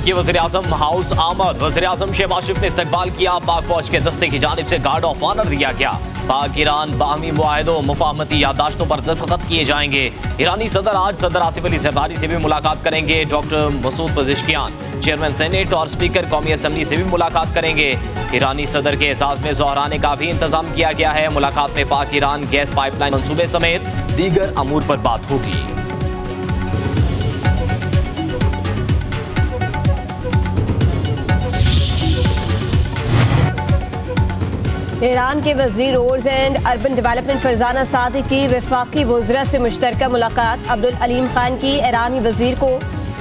की वज़ीर-ए-आज़म हाउस आमद। वज़ीर-ए-आज़म शहबाज शरीफ ने इस्तकबाल किया। पाक फौज के दस्ते की जानिब से गार्ड ऑफ ऑनर दिया गया। पाक ईरान बाहमी मुआहदों मुफाहमती याददाश्तों पर दस्तखत किए जाएंगे। ईरानी सदर आज सदर आसिफ अली ज़रदारी से भी मुलाकात करेंगे। डॉक्टर मसूद पज़ेश्कियान चेयरमैन सेनेट और स्पीकर कौमी असम्बली से भी मुलाकात करेंगे। ईरानी सदर के एजाज में ज़ोहराने का भी इंतजाम किया गया है। मुलाकात में पाक ईरान गैस पाइपलाइन मंसूबे समेत दीगर अमूर पर बात होगी। ईरान के वज़ीर roads and urban development Farzana Sadi की वफाकी वज़रा से मुश्तरका मुलाकात। अब्दुल अलीम खान की ईरानी वज़ीर को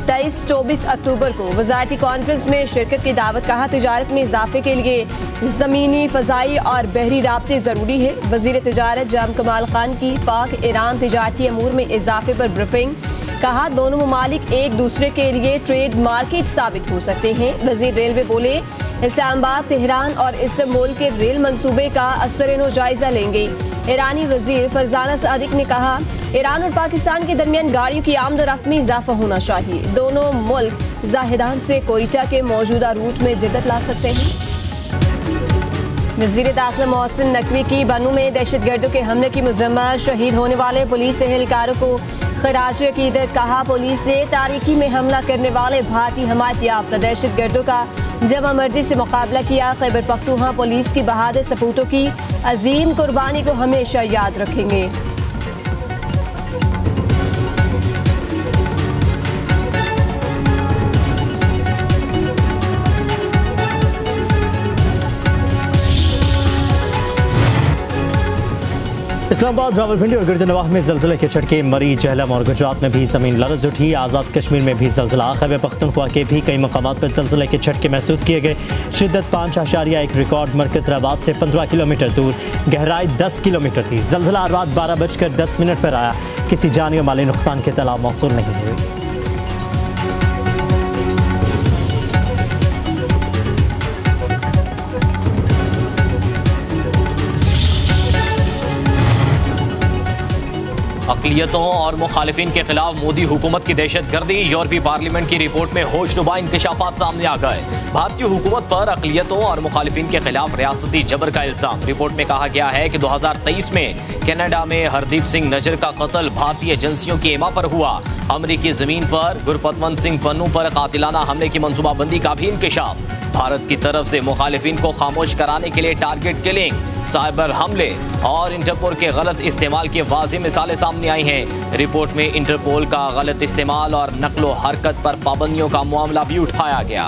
23-24 अक्टूबर को वज़ारती कॉन्फ्रेंस में शिरकत की दावत। कहा, तिजारत में इजाफे के लिए ज़मीनी, फ़ज़ाई और बहरी राब्ते ज़रूरी है। वज़ीर तिजारत जाम कमाल खान की पाक ईरान तिजारती अमूर में इजाफे पर ब्रीफिंग। कहा, दोनों ममालिक एक दूसरे के लिए ट्रेड मार्केट साबित हो सकते हैं। वज़ीर रेलवे बोले, इस्लामाबाद, तेहरान और इस्तांबुल के रेल मंसूबे का असर जायजा लेंगे। ईरानी वज़ीर फरजाना सादिक ने कहा, ईरान और पाकिस्तान के दरमियान गाड़ियों की आमदोरफ्त में इजाफा होना चाहिए। दोनों मुल्क जाहिदान से कोयटा के मौजूदा रूट में जिद्दत ला सकते हैं। वज़ीर दाखिला मोहसिन नकवी की बनू में दहशतगर्दों के हमले की मजम्मत। शहीद होने वाले पुलिस एहलकारों को खराज अकीदत। कहा, पुलिस ने तारीकी में हमला करने वाले भारतीय हमायत याफ्ता दहशतगर्दों का जमा मर्दी से मुकाबला किया। खैबर पख्तूनख्वा पुलिस की बहादुर सपूतों की अजीम कुर्बानी को हमेशा याद रखेंगे। इस्लामाबाद, रावलपिंडी और गिरदनवाह में ज़लज़ले के झटके। मरी, जहलम और गुजरात में भी ज़मीन लरज़ उठी। आज़ाद कश्मीर में भी ज़लज़ला। खैबर पख्तूनख्वा के भी कई मकामात पर ज़लज़ले के झटके महसूस किए गए। शिद्दत 5.1 रिकॉर्ड। मरकज़राबाद से 15 किलोमीटर दूर, गहराई 10 किलोमीटर थी। ज़लज़ला रात 12:10 पर आया। किसी जानी और माली नुकसान की इत्तला मौसूल नहीं हुई। अक़लियतों और मुखालिफिन के खिलाफ मोदी हुकूमत की दहशत गर्दी। यूरोपीय पार्लियामेंट की रिपोर्ट में होशरुबा इंकशाफात सामने आ गए। भारतीय हुकूमत पर अक़लियतों और मुखालिफिन के खिलाफ रियासती जबर का इल्ज़ाम। रिपोर्ट में कहा गया है कि 2023 में कनाडा में हरदीप सिंह नजर का कत्ल भारतीय एजेंसियों की एमा पर हुआ। अमरीकी जमीन पर गुरपतवंत सिंह पन्नू पर कातिलाना हमले की मनसूबाबंदी का भी इंकशाफ। भारत की तरफ से मुखालिफिन को खामोश कराने के लिए टारगेट किलिंग, साइबर हमले और इंटरपोल के गलत इस्तेमाल की वाज़ेह मिसालें सामने आई हैं। रिपोर्ट में इंटरपोल का गलत इस्तेमाल और नकलो हरकत पर पाबंदियों का मामला भी उठाया गया।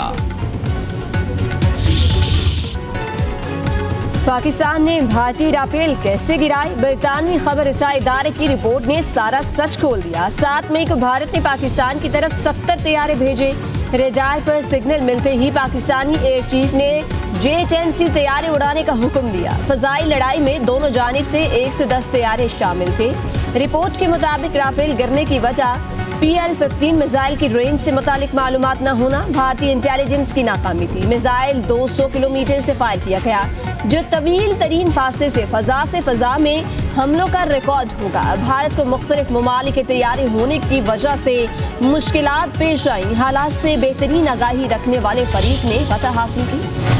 पाकिस्तान ने भारतीय राफेल कैसे गिराए? बरतानवी खबर रसाई इदारे की रिपोर्ट ने सारा सच खोल दिया। 7 मई को भारत ने पाकिस्तान की तरफ 70 तैयारे भेजे। रेडार पर सिग्नल मिलते ही पाकिस्तानी एयर चीफ ने J-10C तैयारे उड़ाने का हुक्म दिया। फजाई लड़ाई में दोनों जानिब से 110 तैयारे शामिल थे। रिपोर्ट के मुताबिक राफेल गिरने की वजह PL-15 मिसाइल की रेंज से मुतालिक मालूमात न होना, भारतीय इंटेलिजेंस की नाकामी थी। मिसाइल 200 किलोमीटर से फायर किया गया, जो तवील तरीन फासले से फजा में हमलों का रिकॉर्ड होगा। भारत को मुख्तलिफ ममालिक के तैयारी होने की वजह से मुश्किलात पेश आई। हालात से बेहतरीन आगाही रखने वाले फरीक ने फतह हासिल की।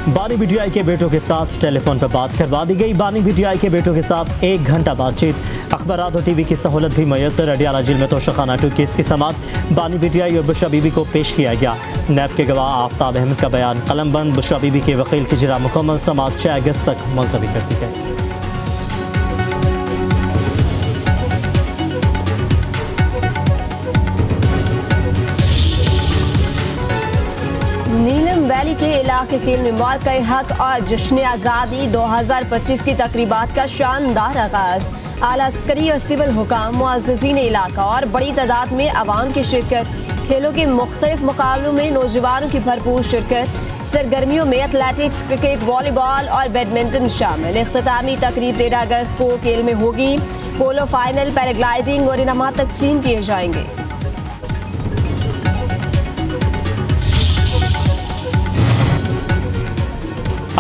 बानी BTI के बेटों के साथ टेलीफोन पर बात करवा दी गई। बानी BTI के बेटों के साथ 1 घंटा बातचीत। अखबारात और TV की सहूलत भी मैसर। अडियाला जेल में तोशाखाना 2 केस की समाअत। बानी BTI और बुशरा बीबी को पेश किया गया। नैब के गवाह आफ्ताब अहमद का बयान कलमबंद। बुशरा बीबी के वकील की जिरा मुकम्मल। समाअत 6 अगस्त तक मुलतवी कर दी गई। नीलम वैली के इलाके के मार्क हक और जश्न आज़ादी 2025 की तकरीबात का शानदार आगाज। आला अस्करी और सिविल हुकाम, मुअज़्ज़िज़ीन इलाका और बड़ी तादाद में अवाम की शिरकत। खेलों के मुख्तलिफ मुकाबलों में नौजवानों की भरपूर शिरकत। सरगर्मियों में एथलेटिक्स, क्रिकेट, वॉलीबॉल और बैडमिंटन शामिल। इख्तितामी तकरीब 13 अगस्त को खेल में होगी। पोलो फाइनल, पैराग्लाइडिंग और इनामात तकसीम किए जाएंगे।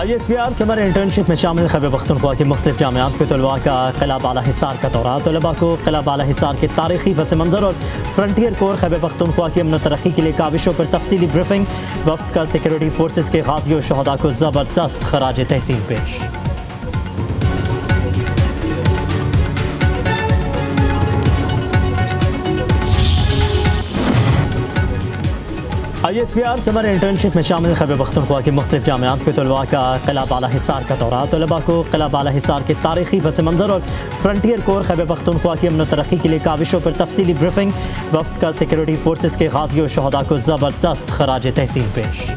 ISPR समर इंटर्नशिप में शामिल खैबर पख्तूनख्वा के मुख्तलिफ जामियात के तलबा का किला बाला हिसार का दौरा। तलबा को किला बाला हिसार के तारीखी पस मंजर और फ्रंटियर कोर खैबर पख्तूनख्वा की अमन तरक्की के लिए काविशों पर तफसीली ब्रीफिंग। वफ्द का सिक्योरिटी फोर्सेज के गाज़ी और शहदा को ज़बरदस्त खराज तहसीन पेश। ISPR समर इंटर्नशिप में शामिल खैबर पख्तूनख्वा के मुख्तलिफ जामियात के तलबा का किला बाला हिसार का दौरा। तलबा को किला बाला हिसार के तारीखी पस मंजर और फ्रंटियर कोर खैबर पख्तूनख्वा की अमन तरक्की के लिए काविशों पर तफसीली ब्रीफिंग। वफ्द का सिक्योरिटी फोर्सेज के गाज़ी और शहदा को ज़बरदस्त खराज तहसीन पेश।